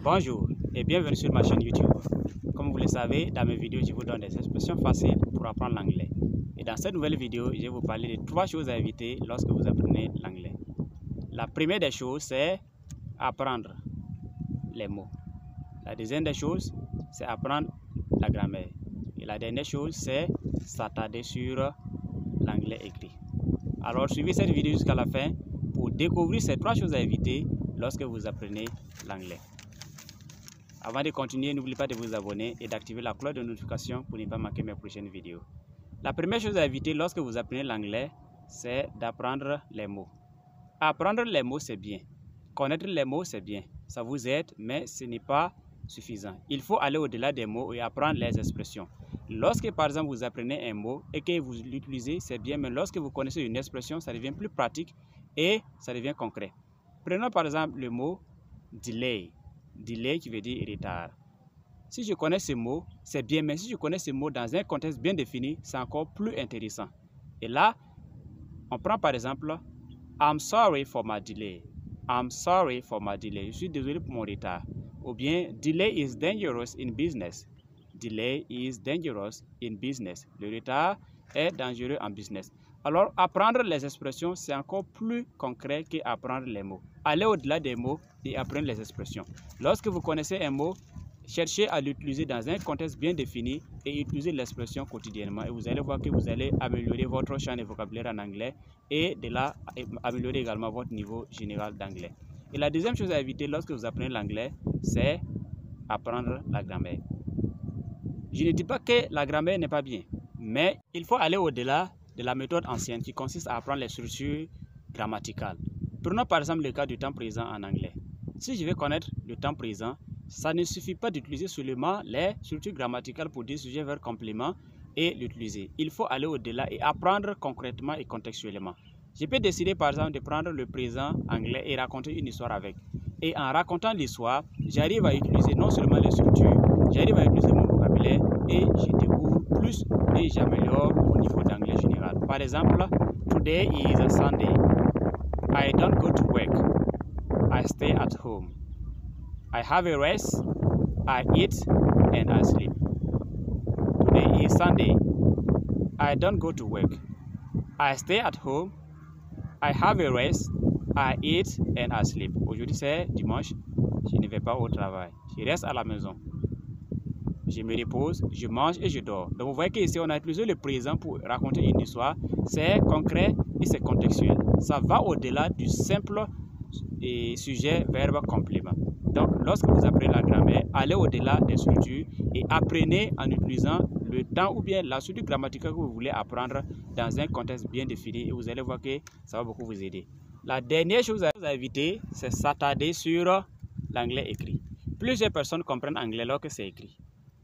Bonjour et bienvenue sur ma chaîne YouTube. Comme vous le savez, dans mes vidéos, je vous donne des expressions faciles pour apprendre l'anglais. Et dans cette nouvelle vidéo, je vais vous parler de 3 choses à éviter lorsque vous apprenez l'anglais. La première des choses, c'est apprendre les mots. La deuxième des choses, c'est apprendre la grammaire. Et la dernière chose, c'est s'attarder sur l'anglais écrit. Alors, suivez cette vidéo jusqu'à la fin pour découvrir ces 3 choses à éviter lorsque vous apprenez l'anglais. Avant de continuer, n'oubliez pas de vous abonner et d'activer la cloche de notification pour ne pas manquer mes prochaines vidéos. La première chose à éviter lorsque vous apprenez l'anglais, c'est d'apprendre les mots. Apprendre les mots, c'est bien. Connaître les mots, c'est bien. Ça vous aide, mais ce n'est pas suffisant. Il faut aller au-delà des mots et apprendre les expressions. Lorsque, par exemple, vous apprenez un mot et que vous l'utilisez, c'est bien, mais lorsque vous connaissez une expression, ça devient plus pratique et ça devient concret. Prenons par exemple le mot delay. Delay qui veut dire retard. Si je connais ce mot, c'est bien, mais si je connais ce mot dans un contexte bien défini, c'est encore plus intéressant. Et là, on prend par exemple I'm sorry for my delay. I'm sorry for my delay. Je suis désolé pour mon retard. Ou bien delay is dangerous in business. Delay is dangerous in business. Le retard est dangereux en business. Alors, apprendre les expressions, c'est encore plus concret qu'apprendre les mots. Allez au-delà des mots et apprendre les expressions. Lorsque vous connaissez un mot, cherchez à l'utiliser dans un contexte bien défini et utilisez l'expression quotidiennement. Et vous allez voir que vous allez améliorer votre champ de vocabulaire en anglais et de là, améliorer également votre niveau général d'anglais. Et la deuxième chose à éviter lorsque vous apprenez l'anglais, c'est apprendre la grammaire. Je ne dis pas que la grammaire n'est pas bien, mais il faut aller au-delà de la méthode ancienne qui consiste à apprendre les structures grammaticales. Prenons par exemple le cas du temps présent en anglais. Si je veux connaître le temps présent, ça ne suffit pas d'utiliser seulement les structures grammaticales pour dire sujet, verbe, complément et l'utiliser. Il faut aller au-delà et apprendre concrètement et contextuellement. Je peux décider par exemple de prendre le présent anglais et raconter une histoire avec. Et en racontant l'histoire, j'arrive à utiliser non seulement les structures, j'arrive à utiliser mon vocabulaire et je découvre plus et j'améliore mon niveau d'anglais général. Par exemple, today is a Sunday. I don't go to work. I stay at home. I have a rest. I eat and I sleep. Today is Sunday. I don't go to work. I stay at home. I have a rest. I eat and I sleep. Aujourd'hui c'est dimanche. Je ne vais pas au travail. Je reste à la maison. Je me repose, je mange et je dors. Donc vous voyez qu'ici on a utilisé le présent pour raconter une histoire. C'est concret et c'est contextuel. Ça va au-delà du simple sujet, verbe, complément. Donc lorsque vous apprenez la grammaire, allez au-delà des structures et apprenez en utilisant le temps ou bien la structure grammaticale que vous voulez apprendre dans un contexte bien défini et vous allez voir que ça va beaucoup vous aider. La dernière chose à éviter, c'est s'attarder sur l'anglais écrit. Plusieurs personnes comprennent l'anglais lorsque c'est écrit.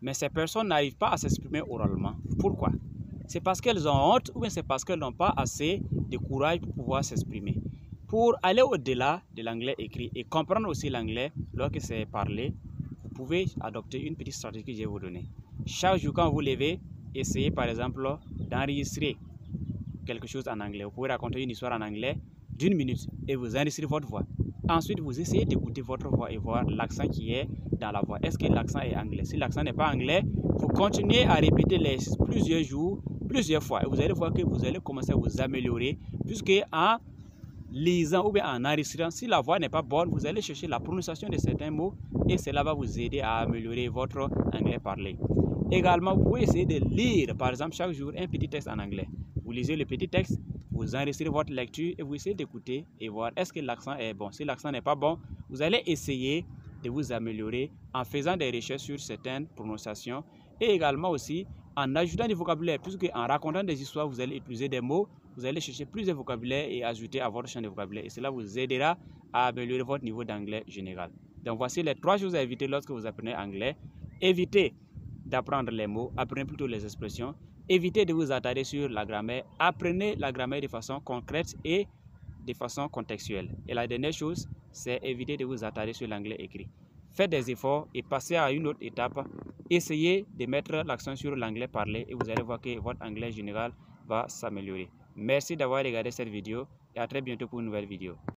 Mais ces personnes n'arrivent pas à s'exprimer oralement. Pourquoi? C'est parce qu'elles ont honte ou bien c'est parce qu'elles n'ont pas assez de courage pour pouvoir s'exprimer. Pour aller au-delà de l'anglais écrit et comprendre aussi l'anglais lorsque c'est parlé, vous pouvez adopter une petite stratégie que je vais vous donner. Chaque jour quand vous vous levez, essayez par exemple d'enregistrer quelque chose en anglais. Vous pouvez raconter une histoire en anglais d'1 minute et vous enregistrez votre voix. Ensuite, vous essayez d'écouter votre voix et voir l'accent qui est dans la voix. Est-ce que l'accent est anglais? Si l'accent n'est pas anglais, vous continuez à répéter plusieurs jours, plusieurs fois. Et vous allez voir que vous allez commencer à vous améliorer. Puisque en lisant ou bien en enregistrant, si la voix n'est pas bonne, vous allez chercher la prononciation de certains mots et cela va vous aider à améliorer votre anglais parlé. Également, vous pouvez essayer de lire, par exemple, chaque jour un petit texte en anglais. Vous lisez le petit texte, vous enregistrez votre lecture et vous essayez d'écouter et voir est-ce que l'accent est bon. Si l'accent n'est pas bon, vous allez essayer de vous améliorer en faisant des recherches sur certaines prononciations et également aussi en ajoutant du vocabulaire, puisque en racontant des histoires, vous allez utiliser des mots, vous allez chercher plus de vocabulaire et ajouter à votre champ de vocabulaire et cela vous aidera à améliorer votre niveau d'anglais général. Donc voici les 3 choses à éviter lorsque vous apprenez anglais. Évitez d'apprendre les mots, apprenez plutôt les expressions. Évitez de vous attarder sur la grammaire, apprenez la grammaire de façon concrète et de façon contextuelle. Et la dernière chose, c'est éviter de vous attarder sur l'anglais écrit. Faites des efforts et passez à une autre étape. Essayez de mettre l'accent sur l'anglais parlé et vous allez voir que votre anglais général va s'améliorer. Merci d'avoir regardé cette vidéo et à très bientôt pour une nouvelle vidéo.